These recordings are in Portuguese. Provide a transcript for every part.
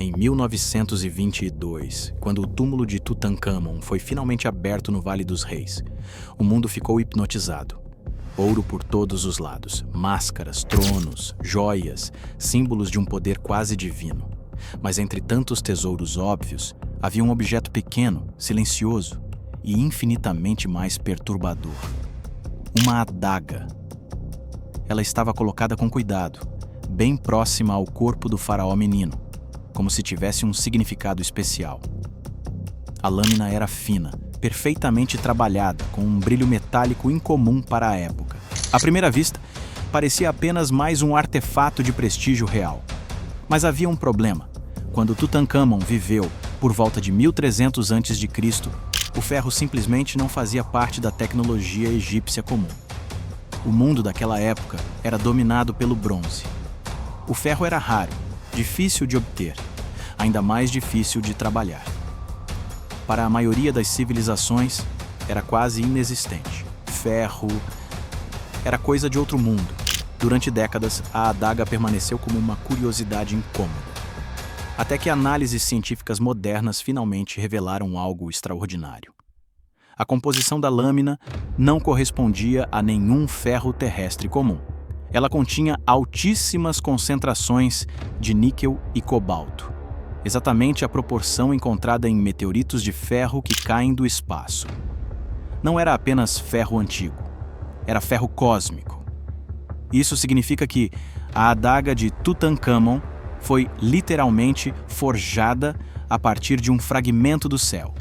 Em 1922, quando o túmulo de Tutancâmon foi finalmente aberto no Vale dos Reis, o mundo ficou hipnotizado. Ouro por todos os lados, máscaras, tronos, joias, símbolos de um poder quase divino. Mas entre tantos tesouros óbvios, havia um objeto pequeno, silencioso e infinitamente mais perturbador. Uma adaga. Ela estava colocada com cuidado, bem próxima ao corpo do faraó menino, como se tivesse um significado especial. A lâmina era fina, perfeitamente trabalhada, com um brilho metálico incomum para a época. À primeira vista, parecia apenas mais um artefato de prestígio real. Mas havia um problema. Quando Tutancâmon viveu por volta de 1300 a.C., o ferro simplesmente não fazia parte da tecnologia egípcia comum. O mundo daquela época era dominado pelo bronze. O ferro era raro, difícil de obter, ainda mais difícil de trabalhar. Para a maioria das civilizações, era quase inexistente. Ferro era coisa de outro mundo. Durante décadas, a adaga permaneceu como uma curiosidade incômoda. Até que análises científicas modernas finalmente revelaram algo extraordinário. A composição da lâmina não correspondia a nenhum ferro terrestre comum. Ela continha altíssimas concentrações de níquel e cobalto, exatamente a proporção encontrada em meteoritos de ferro que caem do espaço. Não era apenas ferro antigo, era ferro cósmico. Isso significa que a adaga de Tutancâmon foi literalmente forjada a partir de um fragmento do céu.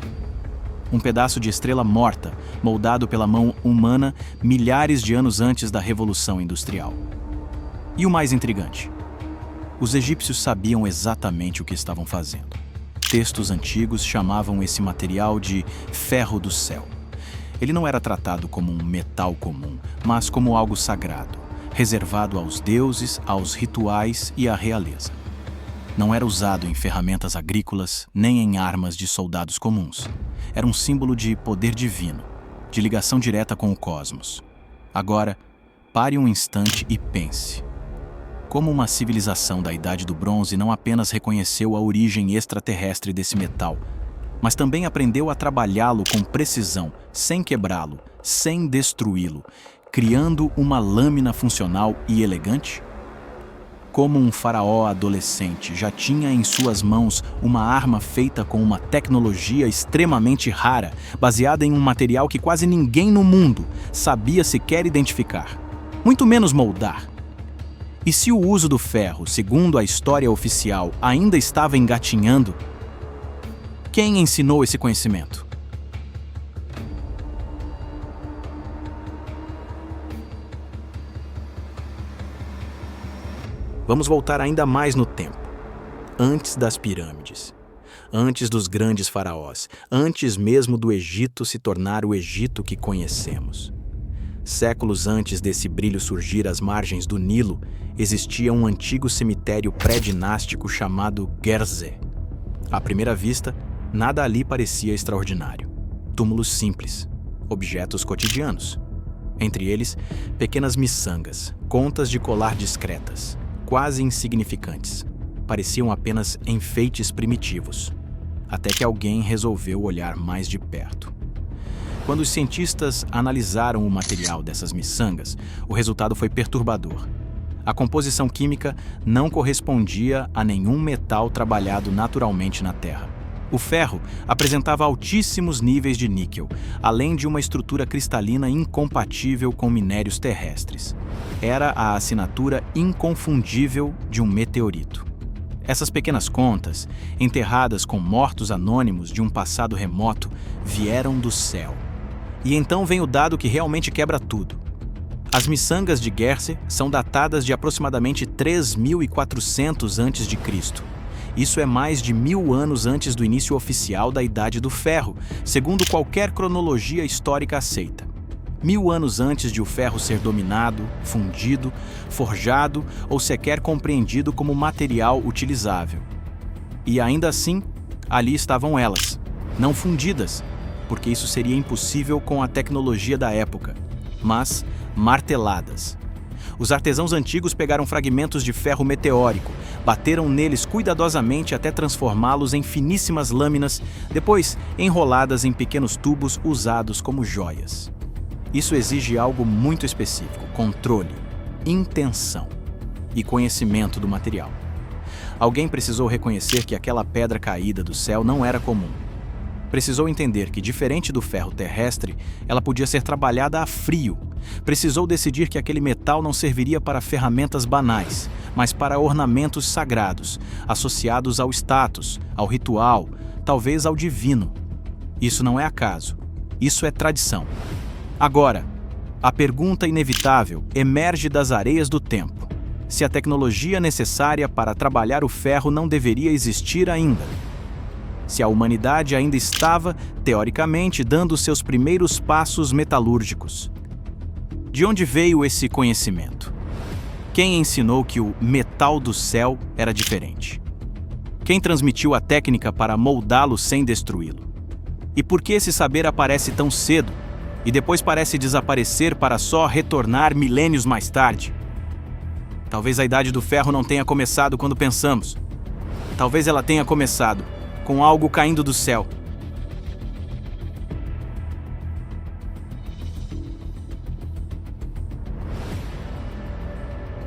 Um pedaço de estrela morta, moldado pela mão humana milhares de anos antes da Revolução Industrial. E o mais intrigante: os egípcios sabiam exatamente o que estavam fazendo. Textos antigos chamavam esse material de ferro do céu. Ele não era tratado como um metal comum, mas como algo sagrado, reservado aos deuses, aos rituais e à realeza. Não era usado em ferramentas agrícolas, nem em armas de soldados comuns. Era um símbolo de poder divino, de ligação direta com o cosmos. Agora, pare um instante e pense. Como uma civilização da Idade do Bronze não apenas reconheceu a origem extraterrestre desse metal, mas também aprendeu a trabalhá-lo com precisão, sem quebrá-lo, sem destruí-lo, criando uma lâmina funcional e elegante? Como um faraó adolescente já tinha em suas mãos uma arma feita com uma tecnologia extremamente rara, baseada em um material que quase ninguém no mundo sabia sequer identificar, muito menos moldar. E se o uso do ferro, segundo a história oficial, ainda estava engatinhando, quem ensinou esse conhecimento? Vamos voltar ainda mais no tempo. Antes das pirâmides. Antes dos grandes faraós. Antes mesmo do Egito se tornar o Egito que conhecemos. Séculos antes desse brilho surgir às margens do Nilo, existia um antigo cemitério pré-dinástico chamado Gerzé. À primeira vista, nada ali parecia extraordinário. Túmulos simples, objetos cotidianos. Entre eles, pequenas miçangas, contas de colar discretas, quase insignificantes. Pareciam apenas enfeites primitivos. Até que alguém resolveu olhar mais de perto. Quando os cientistas analisaram o material dessas miçangas, o resultado foi perturbador. A composição química não correspondia a nenhum metal trabalhado naturalmente na Terra. O ferro apresentava altíssimos níveis de níquel, além de uma estrutura cristalina incompatível com minérios terrestres. Era a assinatura inconfundível de um meteorito. Essas pequenas contas, enterradas com mortos anônimos de um passado remoto, vieram do céu. E então vem o dado que realmente quebra tudo. As miçangas de Gerzé são datadas de aproximadamente 3400 a.C. Isso é mais de 1000 anos antes do início oficial da Idade do Ferro, segundo qualquer cronologia histórica aceita. 1000 anos antes de o ferro ser dominado, fundido, forjado ou sequer compreendido como material utilizável. E ainda assim, ali estavam elas, não fundidas, porque isso seria impossível com a tecnologia da época, mas marteladas. Os artesãos antigos pegaram fragmentos de ferro meteórico, bateram neles cuidadosamente até transformá-los em finíssimas lâminas, depois enroladas em pequenos tubos usados como joias. Isso exige algo muito específico: controle, intenção e conhecimento do material. Alguém precisou reconhecer que aquela pedra caída do céu não era comum. Precisou entender que, diferente do ferro terrestre, ela podia ser trabalhada a frio. Precisou decidir que aquele metal não serviria para ferramentas banais, mas para ornamentos sagrados, associados ao status, ao ritual, talvez ao divino. Isso não é acaso. Isso é tradição. Agora, a pergunta inevitável emerge das areias do tempo: se a tecnologia necessária para trabalhar o ferro não deveria existir ainda. Se a humanidade ainda estava, teoricamente, dando seus primeiros passos metalúrgicos. De onde veio esse conhecimento? Quem ensinou que o metal do céu era diferente? Quem transmitiu a técnica para moldá-lo sem destruí-lo? E por que esse saber aparece tão cedo e depois parece desaparecer para só retornar milênios mais tarde? Talvez a Idade do Ferro não tenha começado quando pensamos. Talvez ela tenha começado com algo caindo do céu.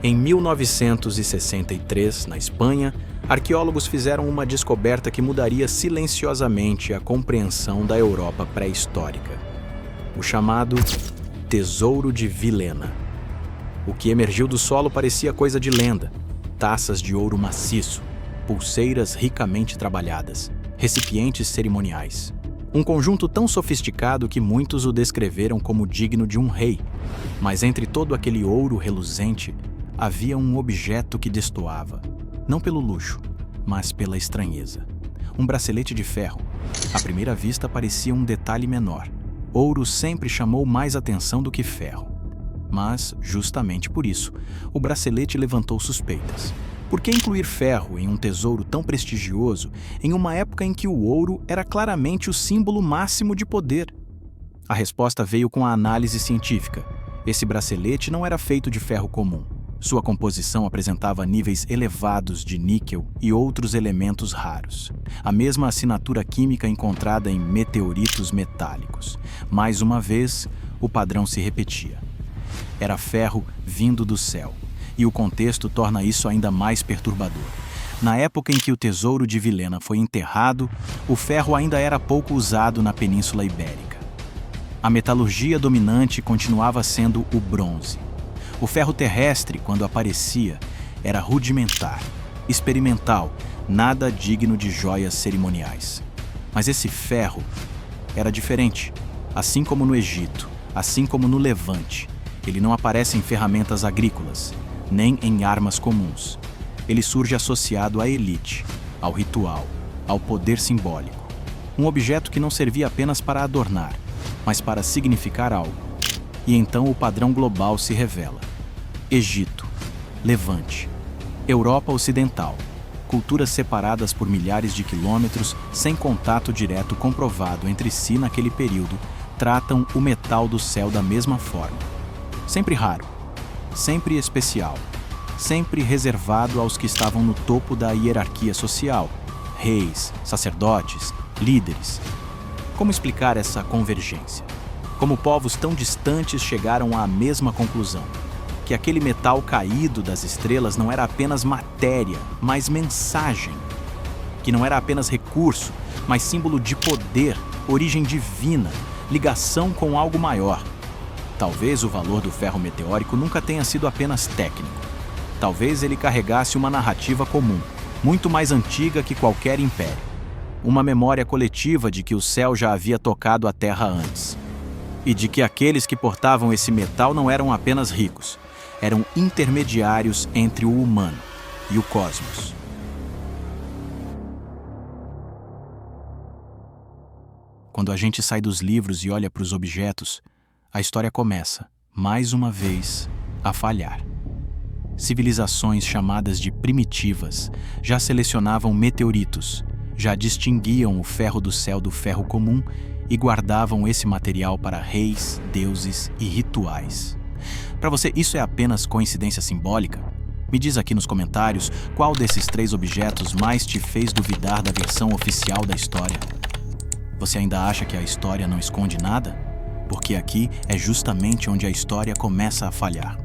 Em 1963, na Espanha, arqueólogos fizeram uma descoberta que mudaria silenciosamente a compreensão da Europa pré-histórica: o chamado Tesouro de Vilhena. O que emergiu do solo parecia coisa de lenda: taças de ouro maciço, pulseiras ricamente trabalhadas, recipientes cerimoniais. Um conjunto tão sofisticado que muitos o descreveram como digno de um rei. Mas entre todo aquele ouro reluzente, havia um objeto que destoava, não pelo luxo, mas pela estranheza. Um bracelete de ferro. À primeira vista parecia um detalhe menor. Ouro sempre chamou mais atenção do que ferro. Mas, justamente por isso, o bracelete levantou suspeitas. Por que incluir ferro em um tesouro tão prestigioso em uma época em que o ouro era claramente o símbolo máximo de poder? A resposta veio com a análise científica. Esse bracelete não era feito de ferro comum. Sua composição apresentava níveis elevados de níquel e outros elementos raros. A mesma assinatura química encontrada em meteoritos metálicos. Mais uma vez, o padrão se repetia. Era ferro vindo do céu. E o contexto torna isso ainda mais perturbador. Na época em que o tesouro de Vilhena foi enterrado, o ferro ainda era pouco usado na Península Ibérica. A metalurgia dominante continuava sendo o bronze. O ferro terrestre, quando aparecia, era rudimentar, experimental, nada digno de joias cerimoniais. Mas esse ferro era diferente, assim como no Egito, assim como no Levante. Ele não aparece em ferramentas agrícolas, nem em armas comuns. Ele surge associado à elite, ao ritual, ao poder simbólico. Um objeto que não servia apenas para adornar, mas para significar algo. E então o padrão global se revela. Egito, Levante, Europa Ocidental, culturas separadas por milhares de quilômetros, sem contato direto comprovado entre si naquele período, tratam o metal do céu da mesma forma. Sempre raro, sempre especial, sempre reservado aos que estavam no topo da hierarquia social, reis, sacerdotes, líderes. Como explicar essa convergência? Como povos tão distantes chegaram à mesma conclusão: que aquele metal caído das estrelas não era apenas matéria, mas mensagem. Que não era apenas recurso, mas símbolo de poder, origem divina, ligação com algo maior. Talvez o valor do ferro meteórico nunca tenha sido apenas técnico. Talvez ele carregasse uma narrativa comum, muito mais antiga que qualquer império. Uma memória coletiva de que o céu já havia tocado a terra antes. E de que aqueles que portavam esse metal não eram apenas ricos, eram intermediários entre o humano e o cosmos. Quando a gente sai dos livros e olha para os objetos, a história começa, mais uma vez, a falhar. Civilizações chamadas de primitivas já selecionavam meteoritos, já distinguiam o ferro do céu do ferro comum e guardavam esse material para reis, deuses e rituais. Para você, isso é apenas coincidência simbólica? Me diz aqui nos comentários qual desses 3 objetos mais te fez duvidar da versão oficial da história. Você ainda acha que a história não esconde nada? Porque aqui é justamente onde a história começa a falhar.